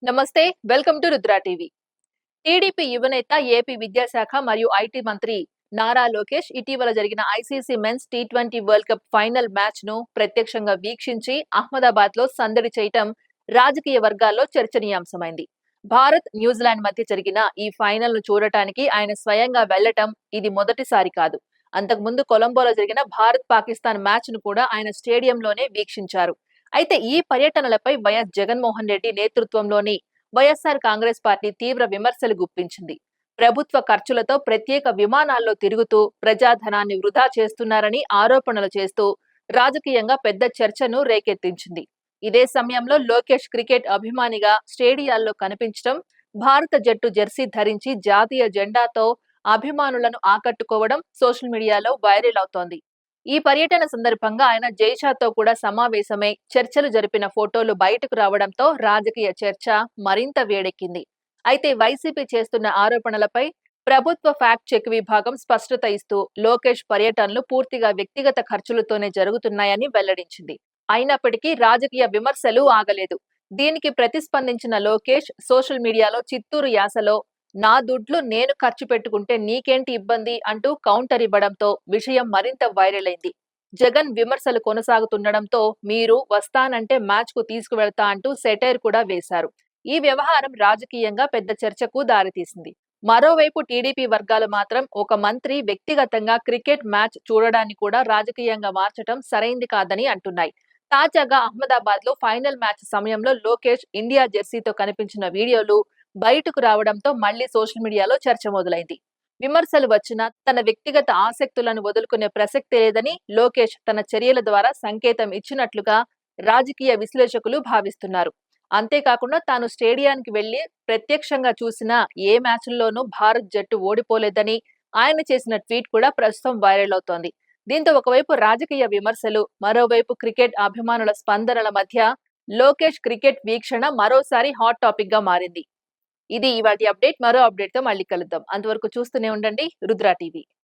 నమస్తే, welcome to Rudra TV. TDP యువనేత AP విద్యాశాఖ మరియు ఐటీ మంత్రి నారా లోకేష్ ఇటీవల జరిగిన ఐసీసీ మెన్స్ టీ20 వరల్డ్ కప్ ఫైనల్ మ్యాచ్ ను ప్రత్యక్షంగా వీక్షించి అహ్మదాబాద్ లో సందడి చేయటం రాజకీయ వర్గాల్లో చర్చనీయాంశమైంది. భారత్ న్యూజిలాండ్ మధ్య జరిగిన ఈ ఫైనల్ ను చూడటానికి ఆయన స్వయంగా వెళ్లటం ఇది మొదటిసారి కాదు. అంతకుముందు కొలంబోలో జరిగిన భారత్ పాకిస్తాన్ మ్యాచ్ ను కూడా ఆయన స్టేడియంలోనే వీక్షించారు. అయితే ఈ పర్యటనలపై వైఎస్ జగన్మోహన్ రెడ్డి నేతృత్వంలోని వైఎస్ఆర్ కాంగ్రెస్ పార్టీ తీవ్ర విమర్శలు గుప్పించింది. ప్రభుత్వ ఖర్చులతో ప్రత్యేక విమానాల్లో తిరుగుతూ ప్రజాధనాన్ని వృధా చేస్తున్నారని ఆరోపణలు చేస్తూ రాజకీయంగా పెద్ద చర్చను రేకెత్తించింది. ఇదే సమయంలో లోకేష్ క్రికెట్ అభిమానిగా స్టేడియాల్లో కనిపించడం, భారత జట్టు జెర్సీ ధరించి జాతీయ జెండాతో అభిమానులను ఆకట్టుకోవడం సోషల్ మీడియాలో వైరల్ అవుతోంది. ఈ పర్యటన సందర్భంగా ఆయన జైషాతో కూడా సమావేశమై చర్చలు జరిపిన ఫోటోలు బయటకు రావడంతో రాజకీయ చర్చ మరింత వేడెక్కింది. అయితే వైసీపీ చేస్తున్న ఆరోపణలపై ప్రభుత్వ ఫ్యాక్ట్ చెక్ విభాగం స్పష్టత ఇస్తూ లోకేష్ పర్యటనలు పూర్తిగా వ్యక్తిగత ఖర్చులతోనే జరుగుతున్నాయని వెల్లడించింది. అయినప్పటికీ రాజకీయ విమర్శలు ఆగలేదు. దీనికి ప్రతిస్పందించిన లోకేష్ సోషల్ మీడియాలో చిత్తూరు యాసలో "నా దుడ్లు నేను ఖర్చు పెట్టుకుంటే నీకేంటి ఇబ్బంది" అంటూ కౌంటర్ ఇవ్వడంతో విషయం మరింత వైరల్ అయింది. జగన్ విమర్శలు కొనసాగుతుండడంతో "మీరు వస్తానంటే మ్యాచ్ కు తీసుకువెళ్తా" అంటూ సెటైర్ కూడా వేశారు. ఈ వ్యవహారం రాజకీయంగా పెద్ద చర్చకు దారితీసింది. మరోవైపు టీడీపీ వర్గాలు మాత్రం ఒక మంత్రి వ్యక్తిగతంగా క్రికెట్ మ్యాచ్ చూడడాన్ని కూడా రాజకీయంగా మార్చడం సరైంది కాదని అంటున్నాయి. తాజాగా అహ్మదాబాద్ లో ఫైనల్ మ్యాచ్ సమయంలో లోకేష్ ఇండియా జెర్సీతో కనిపించిన వీడియోలు బయటకు రావడంతో మళ్లీ సోషల్ మీడియాలో చర్చ మొదలైంది. విమర్శలు వచ్చినా తన వ్యక్తిగత ఆసక్తులను వదులుకునే ప్రసక్తే లేదని లోకేష్ తన చర్యల ద్వారా సంకేతం ఇచ్చినట్లుగా రాజకీయ విశ్లేషకులు భావిస్తున్నారు. అంతేకాకుండా తాను స్టేడియానికి వెళ్లి ప్రత్యక్షంగా చూసిన ఏ మ్యాచ్ల్లోనూ భారత్ జట్టు ఓడిపోలేదని ఆయన చేసిన ట్వీట్ కూడా ప్రస్తుతం వైరల్ అవుతోంది. దీంతో ఒకవైపు రాజకీయ విమర్శలు, మరోవైపు క్రికెట్ అభిమానుల స్పందనల మధ్య లోకేష్ క్రికెట్ వీక్షణ మరోసారి హాట్ టాపిక్ గా మారింది. ఇది ఇవాల్టి అప్డేట్. మరో అప్డేట్ తో మళ్ళీ కలుద్దాం. అంతవరకు చూస్తూనే ఉండండి రుద్ర టీవీ.